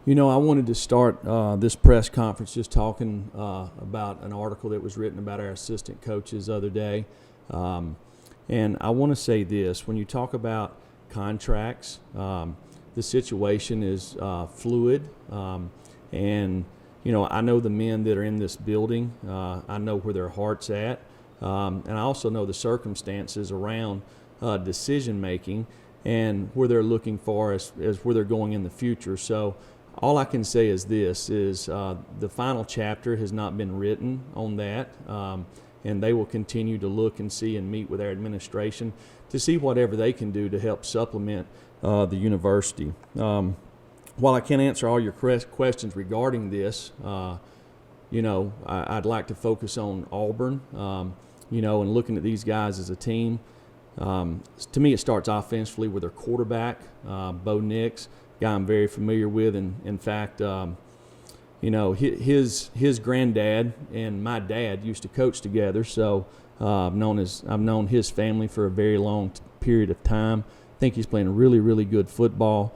I wanted to start this press conference just talking about an article that was written about our assistant coaches the other day. And I want to say this. When you talk about contracts, the situation is fluid. And, I know the men that are in this building. I know where their heart's at. And I also know the circumstances around decision-making and where they're looking for as where they're going in the future. So all I can say is this, is the final chapter has not been written on that, and they will continue to look and see and meet with our administration to see whatever they can do to help supplement the university. While I can't answer all your questions regarding this, I'd like to focus on Auburn, and looking at these guys as a team. To me, it starts offensively with their quarterback, Bo Nix, guy I'm very familiar with, and in fact, his granddad and my dad used to coach together, so I've known his family for a very long period of time. I think he's playing really, really good football.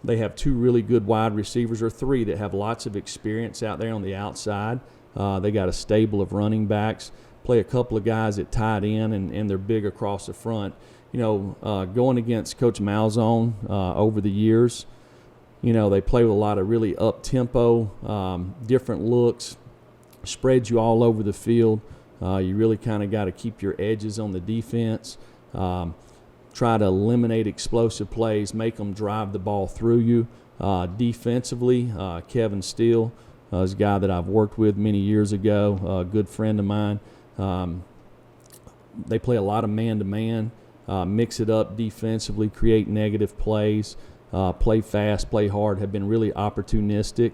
They have two really good wide receivers, or three, that have lots of experience out there on the outside. They got a stable of running backs, play a couple of guys at tight end, and they're big across the front. Going against Coach Malzahn over the years, they play with a lot of really up-tempo, different looks, spread you all over the field. You really kind of got to keep your edges on the defense, try to eliminate explosive plays, make them drive the ball through you. Defensively, Kevin Steele is a guy that I've worked with many years ago, a good friend of mine. They play a lot of man-to-man. Mix it up defensively, create negative plays, play fast, play hard, have been really opportunistic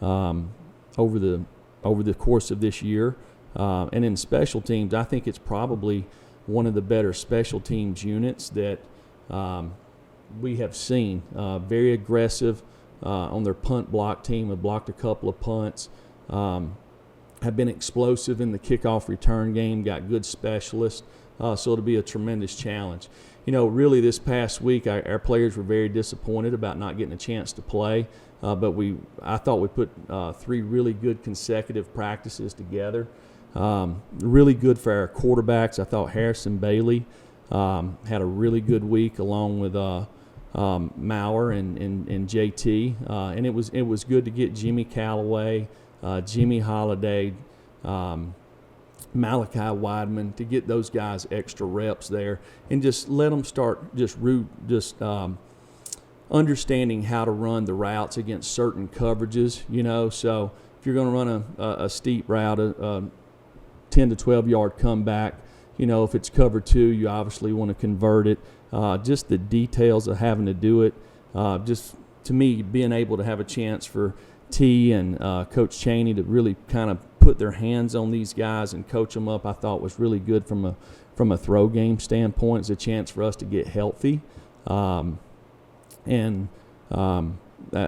over the course of this year. And in special teams, I think it's probably one of the better special teams units that we have seen. Very aggressive on their punt block team, have blocked a couple of punts, have been explosive in the kickoff return game, got good specialists. So it'll be a tremendous challenge. Really this past week, our players were very disappointed about not getting a chance to play. But I thought we put 3 really good consecutive practices together. Really good for our quarterbacks. I thought Harrison Bailey had a really good week along with Maurer and JT. And it was good to get Jimmy Callaway, Jimmy Holiday, Malachi Weidman, to get those guys extra reps there and just let them start understanding how to run the routes against certain coverages, So if you're going to run a steep route, a 10 to 12 yard comeback, if it's cover 2, you obviously want to convert it. Just the details of having to do it. Just to me, being able to have a chance for T and Coach Chaney to really kind of put their hands on these guys and coach them up, I thought was really good from a throw game standpoint. It's a chance for us to get healthy, and I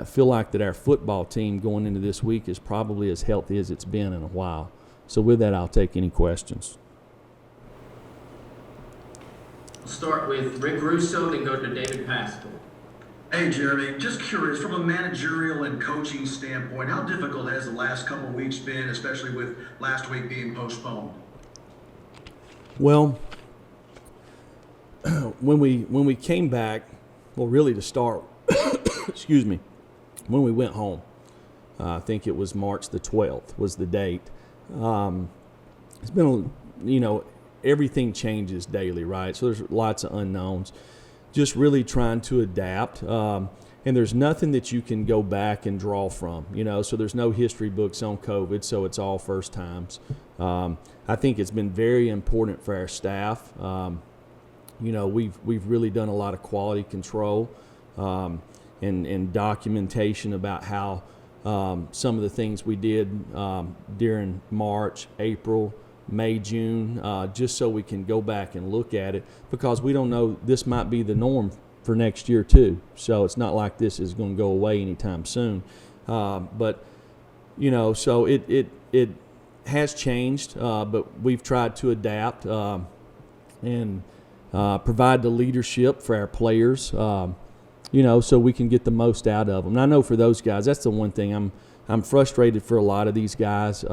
feel like that our football team going into this week is probably as healthy as it's been in a while. So with that, I'll take any questions. We'll start with Rick Russo, then go to David Pascal. Hey, Jeremy, just curious, from a managerial and coaching standpoint, how difficult has the last couple of weeks been, especially with last week being postponed? Well, when we came back, really to start, excuse me, when we went home, I think it was March the 12th was the date. It's been, everything changes daily, right? So there's lots of unknowns. Just really trying to adapt. And there's nothing that you can go back and draw from, so there's no history books on COVID, so it's all first times. I think it's been very important for our staff. We've really done a lot of quality control and documentation about how some of the things we did during March, April, May, June, just so we can go back and look at it, because we don't know, this might be the norm for next year too. So it's not like this is going to go away anytime soon. But so it has changed, but we've tried to adapt and provide the leadership for our players. so we can get the most out of them. And I know for those guys, that's the one thing I'm frustrated for a lot of these guys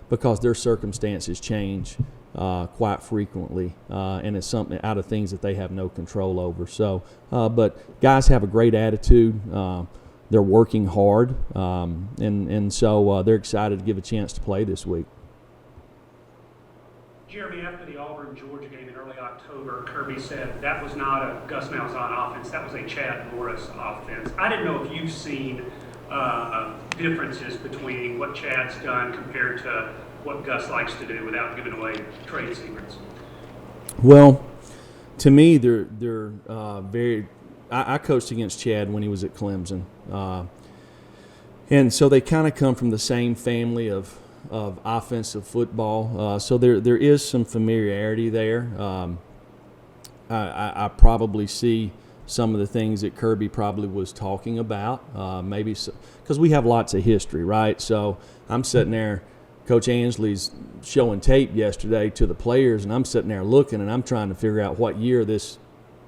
because their circumstances change quite frequently, and it's something out of things that they have no control over. So, but guys have a great attitude. They're working hard, and so they're excited to give a chance to play this week. Jeremy, after the Auburn-Georgia game in early October, Kirby said that was not a Gus Malzahn offense, that was a Chad Morris offense. I didn't know if you've seen differences between what Chad's done compared to what Gus likes to do without giving away trade secrets. Well, to me, they're very. I coached against Chad when he was at Clemson, and so they kind of come from the same family of offensive football. So there is some familiarity there. I probably see some of the things that Kirby probably was talking about, maybe because we have lots of history, right? So I'm sitting there. Coach Ansley's showing tape yesterday to the players, and I'm sitting there looking, and I'm trying to figure out what year this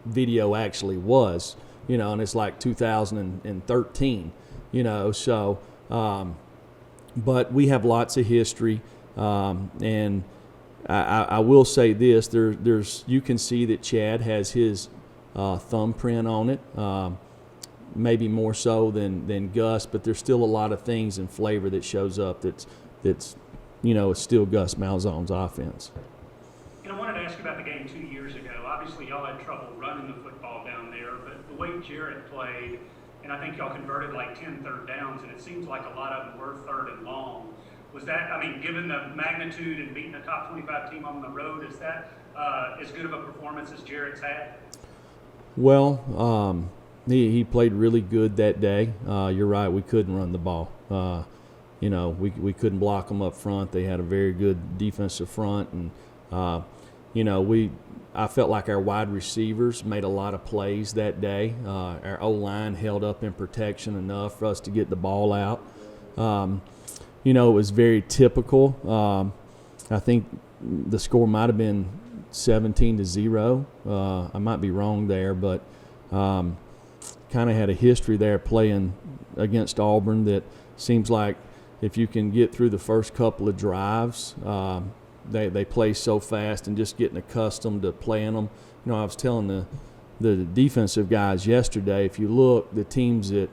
video actually was, and it's like 2013, so but we have lots of history, and I will say this, there's you can see that Chad has his thumbprint on it, maybe more so than Gus, but there's still a lot of things and flavor that shows up that's it's still Gus Malzahn's offense. And I wanted to ask you about the game 2 years ago. Obviously, y'all had trouble running the football down there, but the way Jarrett played, and I think y'all converted like 10 third downs, and it seems like a lot of them were third and long. Was that, given the magnitude and beating a top 25 team on the road, is that as good of a performance as Jarrett's had? Well, he played really good that day. You're right, we couldn't run the ball. We couldn't block them up front. They had a very good defensive front, and I felt like our wide receivers made a lot of plays that day. Our O-line held up in protection enough for us to get the ball out. It was very typical. I think the score might have been 17-0. I might be wrong there, but kind of had a history there playing against Auburn that seems like if you can get through the first couple of drives, they play so fast, and just getting accustomed to playing them. I was telling the defensive guys yesterday, if you look, the teams that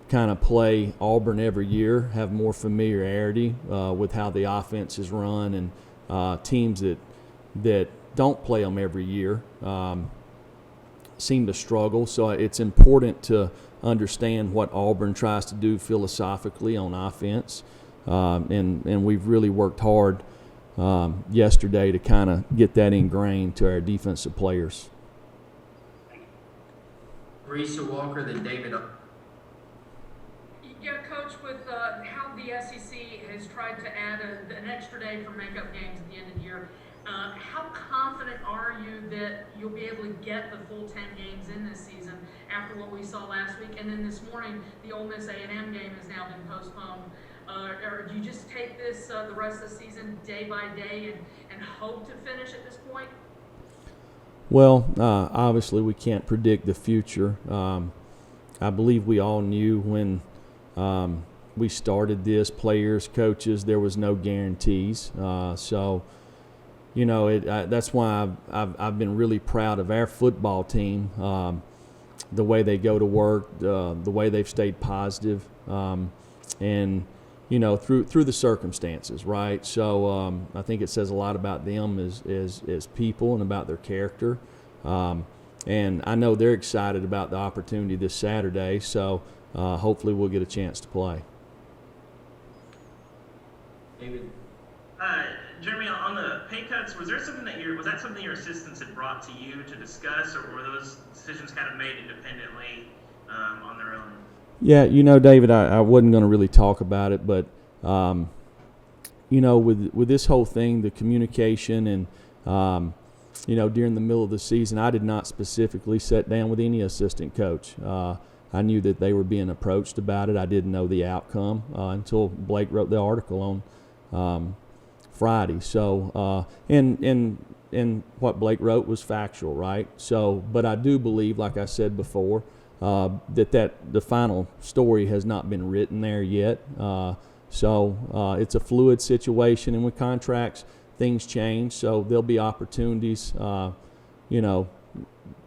kind of play Auburn every year have more familiarity with how the offense is run, and teams that don't play them every year seem to struggle. So it's important to understand what Auburn tries to do philosophically on offense, and we've really worked hard yesterday to kind of get that ingrained to our defensive players. Risa Walker, then David. Yeah, Coach, with how the SEC has tried to add an extra day for makeup games at the end of the year, how confident are you that you'll be able to get the full 10 games in this season after what we saw last week? And then this morning, the Ole Miss A&M game has now been postponed. Or do you just take this the rest of the season day by day and hope to finish at this point? Well, obviously we can't predict the future. I believe we all knew when we started this, players, coaches, there was no guarantees. So that's why I've been really proud of our football team, the way they go to work, the way they've stayed positive, and through the circumstances, right? So I think it says a lot about them as people and about their character. And I know they're excited about the opportunity this Saturday, so hopefully we'll get a chance to play. David. Jeremy, on the pay cuts, was that something your assistants had brought to you to discuss, or were those decisions kind of made independently on their own? Yeah, David, I wasn't going to really talk about it, but with this whole thing, the communication and during the middle of the season, I did not specifically sit down with any assistant coach. I knew that they were being approached about it. I didn't know the outcome until Blake wrote the article on Friday. So, and what Blake wrote was factual, right? So, but I do believe, like I said before, that the final story has not been written there yet. So it's a fluid situation, and with contracts, things change. So there'll be opportunities,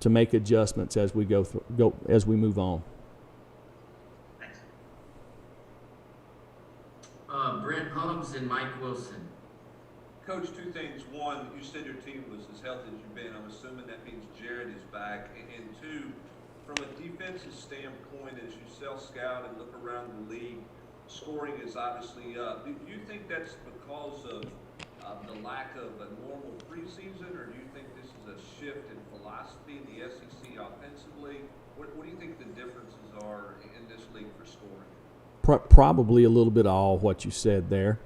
to make adjustments as we as we move on. Thanks. Brent Hubbs and Mike Wilson. Coach, two things. One, you said your team was as healthy as you've been. I'm assuming that means Jared is back. And two, from a defensive standpoint, as you self-scout and look around the league, scoring is obviously up. Do you think that's because of the lack of a normal preseason, or do you think this is a shift in philosophy in the SEC offensively? What do you think the differences are in this league for scoring? Probably a little bit of all what you said there,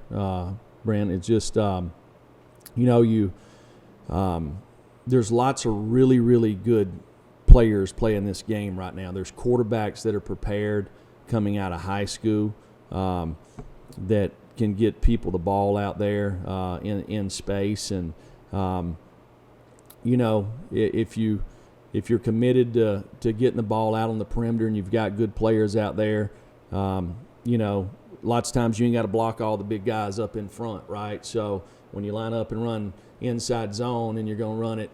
Brent. It's just, there's lots of really, really good players playing this game right now. There's quarterbacks that are prepared coming out of high school that can get people the ball out there in space. And, if you're committed to getting the ball out on the perimeter and you've got good players out there, lots of times you ain't got to block all the big guys up in front, right? So when you line up and run inside zone and you're going to run it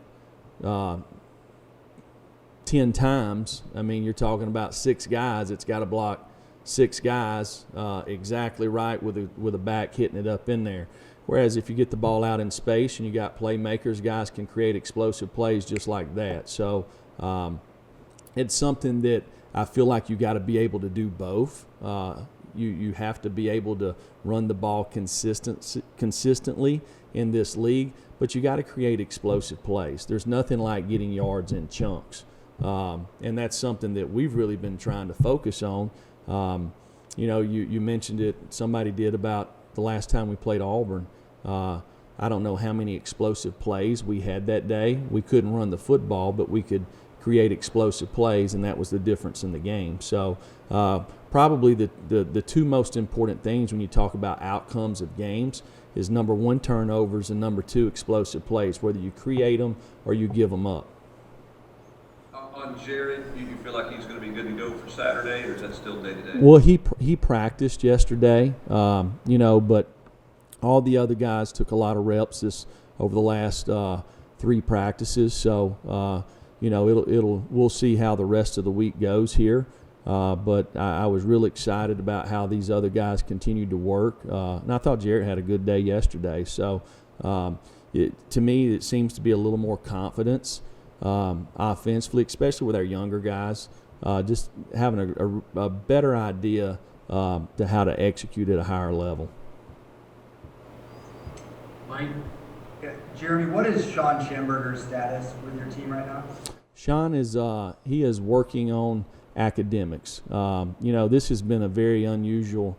10 times, I mean, you're talking about 6 guys. It's got to block 6 guys exactly right with a back hitting it up in there. Whereas if you get the ball out in space and you got playmakers, guys can create explosive plays just like that. So it's something that I feel like you got to be able to do both. You have to be able to run the ball consistently in this league, but you got to create explosive plays. There's nothing like getting yards in chunks, and that's something that we've really been trying to focus on. You mentioned it, somebody did, about the last time we played Auburn. I don't know how many explosive plays we had that day. We couldn't run the football, but we could create explosive plays, and that was the difference in the game. So probably the two most important things when you talk about outcomes of games is, number 1, turnovers, and number 2, explosive plays, whether you create them or you give them up. On Jared, you feel like he's going to be good to go for Saturday, or is that still day-to-day? Well, he practiced yesterday, but all the other guys took a lot of reps over the last 3 practices. So, we'll see how the rest of the week goes here. But I was really excited about how these other guys continued to work. And I thought Jared had a good day yesterday. So, to me, it seems to be a little more confidence offensively, especially with our younger guys, just having a better idea to how to execute at a higher level. Mike? Yeah. Jeremy, what is Sean Schamberger's status with your team right now? Sean is working on academics. This has been a very unusual,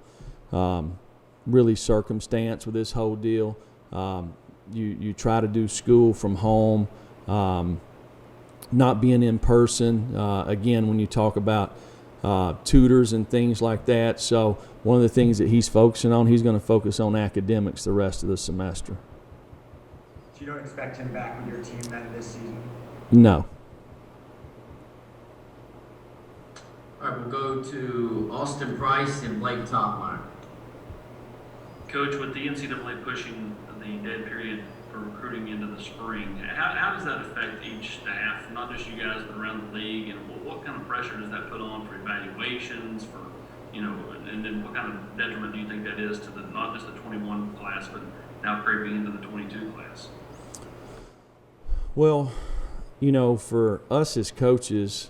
really, circumstance with this whole deal. You try to do school from home, not being in person. Again, when you talk about tutors and things like that. So one of the things that he's focusing on, he's going to focus on academics the rest of the semester. So you don't expect him back with your team then this season? No. All right, we'll go to Austin Price and Blake Topmeyer. Coach, with the NCAA pushing the dead period for recruiting into the spring, how does that affect each staff, not just you guys, but around the league? And what kind of pressure does that put on for evaluations, and then what kind of detriment do you think that is to not just the 21 class, but now creeping into the 22 class? Well, for us as coaches,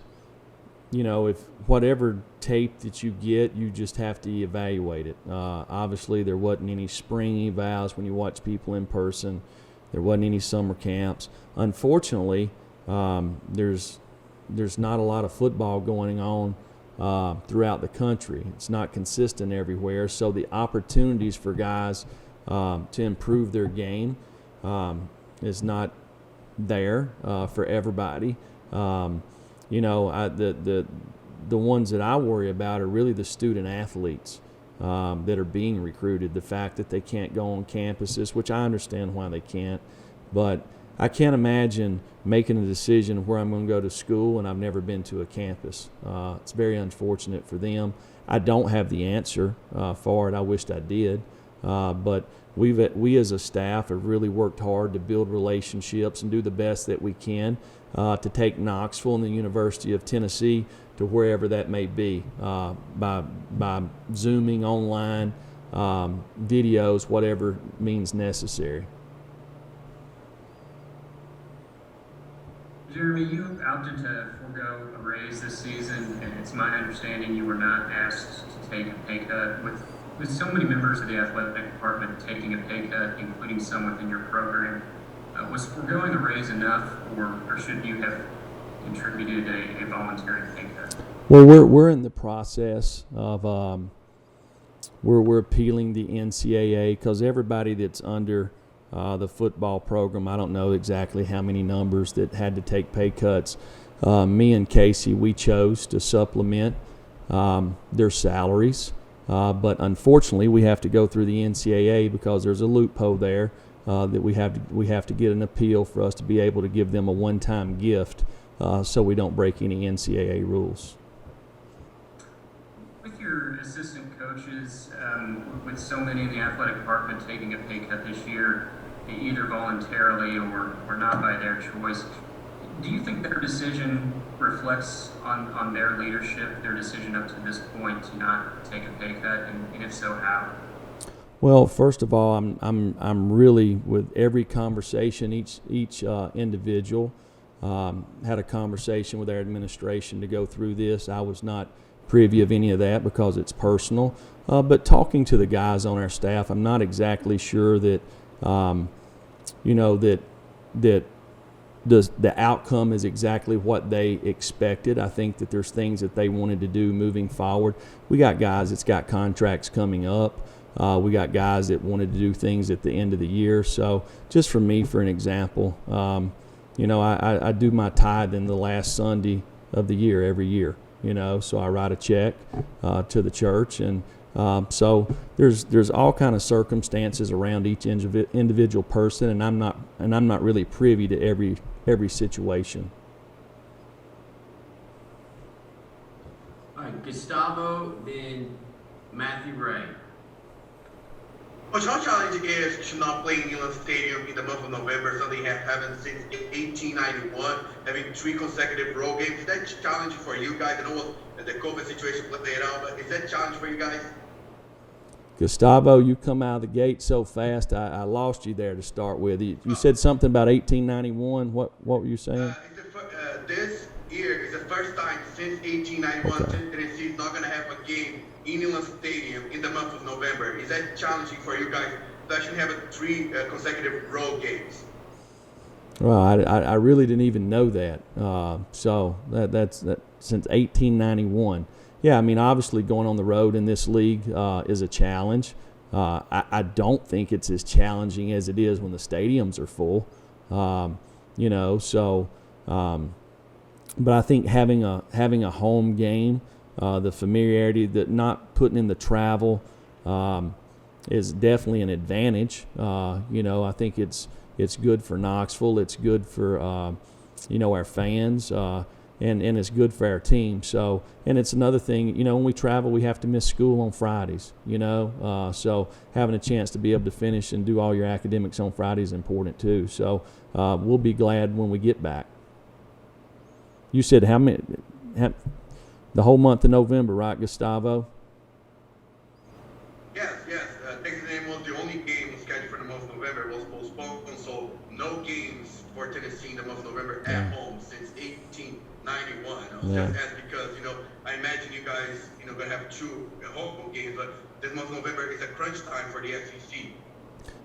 if whatever tape that you get, you just have to evaluate it. Obviously, there wasn't any spring evals when you watch people in person. There wasn't any summer camps. Unfortunately, there's not a lot of football going on throughout the country. It's not consistent everywhere. So the opportunities for guys to improve their game is not there for everybody. The ones that I worry about are really the student athletes that are being recruited. The fact that they can't go on campuses, which I understand why they can't, but I can't imagine making a decision of where I'm going to go to school and I've never been to a campus. It's very unfortunate for them. I don't have the answer for it. I wished I did. But we as a staff have really worked hard to build relationships and do the best that we can to take Knoxville and the University of Tennessee to wherever that may be, by Zooming, online, videos, whatever means necessary. Jeremy, you opted to forego a raise this season, and it's my understanding you were not asked to take a pay cut. With so many members of the athletic department taking a pay cut, including some within your program, was foregoing a raise enough, or should you have contributed a voluntary pay cut? Well, we're in the process of we're appealing the NCAA because everybody that's under the football program, I don't know exactly how many numbers that had to take pay cuts. Me and Casey, we chose to supplement their salaries, but unfortunately, we have to go through the NCAA because there's a loophole there that we have to get an appeal for us to be able to give them a one-time gift, so we don't break any NCAA rules. With your assistant coaches, with so many in the athletic department taking a pay cut this year, either voluntarily or not by their choice, do you think their decision reflects on their leadership, their decision up to this point to not take a pay cut, and if so, how? Well, first of all, I'm really, with every conversation, each individual had a conversation with their administration to go through this. I was not privy of any of that because it's personal. But talking to the guys on our staff, I'm not exactly sure that the outcome is exactly what they expected. I think that there's things that they wanted to do moving forward. We got guys that's got contracts coming up. We got guys that wanted to do things at the end of the year. So just for me, for an example, I do my tithe in the last Sunday of the year every year. So I write a check to the church, and so there's all kind of circumstances around each individual person, and I'm not really privy to every situation. All right, Gustavo, then Matthew Ray. Coach, how challenging is to not play in Inland Stadium in the month of November, something you haven't since 1891, having 3 consecutive road games? Is that challenging for you guys? I know the COVID situation played out, but is that challenging for you guys? Gustavo, you come out of the gate so fast, I lost you there to start with. You said something about 1891. What were you saying? This year is the first time since 1891 Tennessee is not going to have a game in Inland Stadium in the month of November. Is that challenging for you guys to actually have 3 consecutive road games? Well, I really didn't even know that. So that's since 1891. Yeah, I mean, obviously going on the road in this league is a challenge. I don't think it's as challenging as it is when the stadiums are full. But I think having a home game, the familiarity, that not putting in the travel, is definitely an advantage. I think it's good for Knoxville. It's good for our fans, and it's good for our team. So, and it's another thing. When we travel, we have to miss school on Fridays. So having a chance to be able to finish and do all your academics on Friday is important too. So we'll be glad when we get back. You said the whole month of November, right, Gustavo? Yes. Texas A&M was the only game scheduled for the month of November. It was postponed, so no games for Tennessee in the month of November at home since 1891. Just asked because, I imagine you guys, going to have 2 home games, but this month of November is a crunch time for the SEC.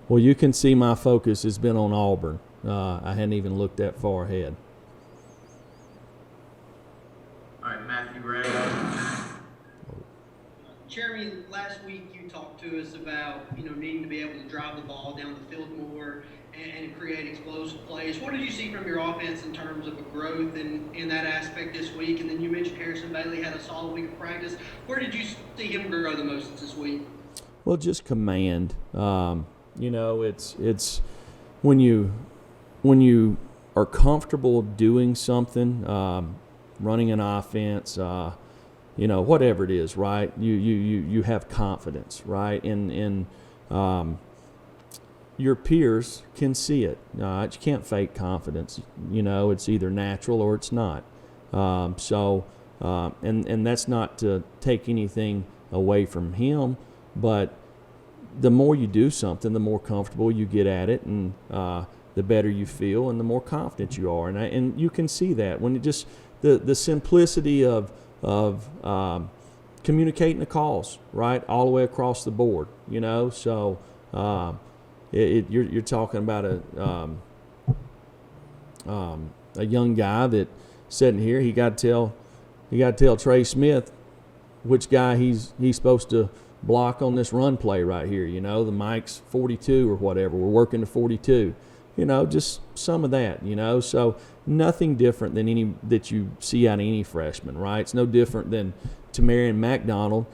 Well, you can see my focus has been on Auburn. I hadn't even looked that far ahead. All right, Matthew Ray. Jeremy, last week you talked to us about, needing to be able to drive the ball down the field more and create explosive plays. What did you see from your offense in terms of a growth in that aspect this week? And then you mentioned Harrison Bailey had a solid week of practice. Where did you see him grow the most this week? Well, just command. It's when you when you are comfortable doing something, running an offense, whatever it is, right? You have confidence, right? And your peers can see it. You can't fake confidence. It's either natural or it's not. And that's not to take anything away from him, but the more you do something, the more comfortable you get at it, and the better you feel, and the more confident you are. And you can see that when it just the simplicity of communicating the calls, right, all the way across the board. So you're talking about a young guy that sitting here, he got to tell Trey Smith which guy he's supposed to block on this run play right here. The Mike's 42 or whatever. We're working to 42. Just some of that. So nothing different than any that you see out of any freshman, right? It's no different than Tamarian McDonald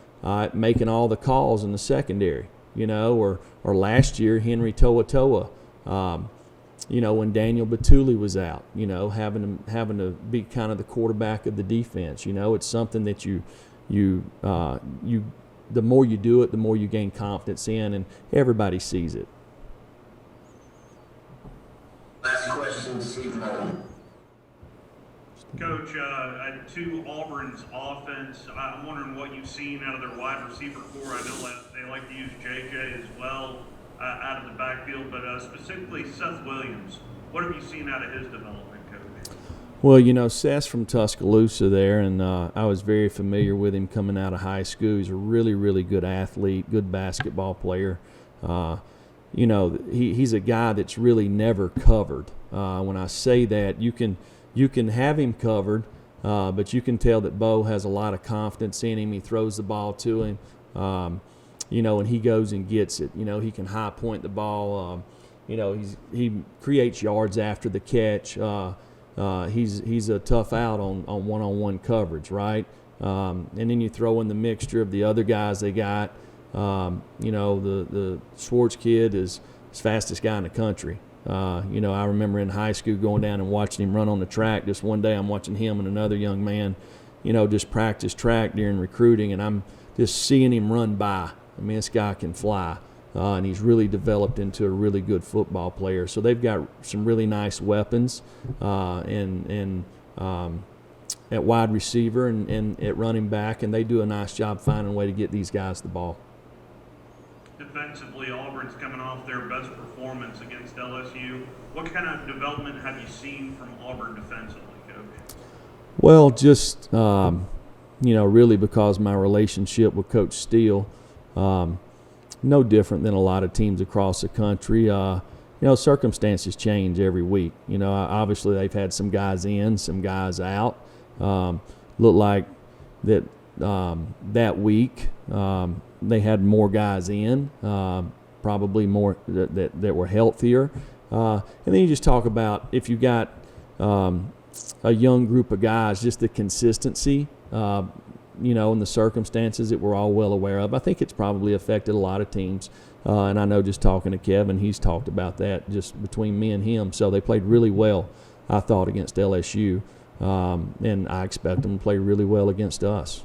making all the calls in the secondary. Or last year Henry Toa. When Daniel Batuli was out, having to be kind of the quarterback of the defense. It's something that you the more you do it, the more you gain confidence in, and everybody sees it. Last question, Steve Moore. Coach, to Auburn's offense, I'm wondering what you've seen out of their wide receiver core. I know that they like to use JJ as well out of the backfield, but specifically Seth Williams. What have you seen out of his development, Coach? Well, Seth's from Tuscaloosa there, and I was very familiar with him coming out of high school. He's a really, really good athlete, good basketball player. He's a guy that's really never covered. When I say that, you can have him covered, but you can tell that Bo has a lot of confidence in him. He throws the ball to him, and he goes and gets it. He can high point the ball. He creates yards after the catch. He's a tough out on one-on-one coverage, right? And then you throw in the mixture of the other guys they got. The Schwartz kid is the fastest guy in the country. I remember in high school going down and watching him run on the track. Just one day I'm watching him and another young man, just practice track during recruiting, and I'm just seeing him run by. I mean, this guy can fly, and he's really developed into a really good football player. So they've got some really nice weapons and at wide receiver and at running back, and they do a nice job finding a way to get these guys the ball. Defensively, Auburn's coming off their best performance against LSU. What kind of development have you seen from Auburn defensively, Coach? Well, just, really because my relationship with Coach Steele, no different than a lot of teams across the country. Circumstances change every week. Obviously they've had some guys in, some guys out. Looked like that that week they had more guys in, probably more that were healthier. And then you just talk about if you got a young group of guys, just the consistency, and the circumstances that we're all well aware of. I think it's probably affected a lot of teams. And I know just talking to Kevin, he's talked about that just between me and him. So they played really well, I thought, against LSU. And I expect them to play really well against us.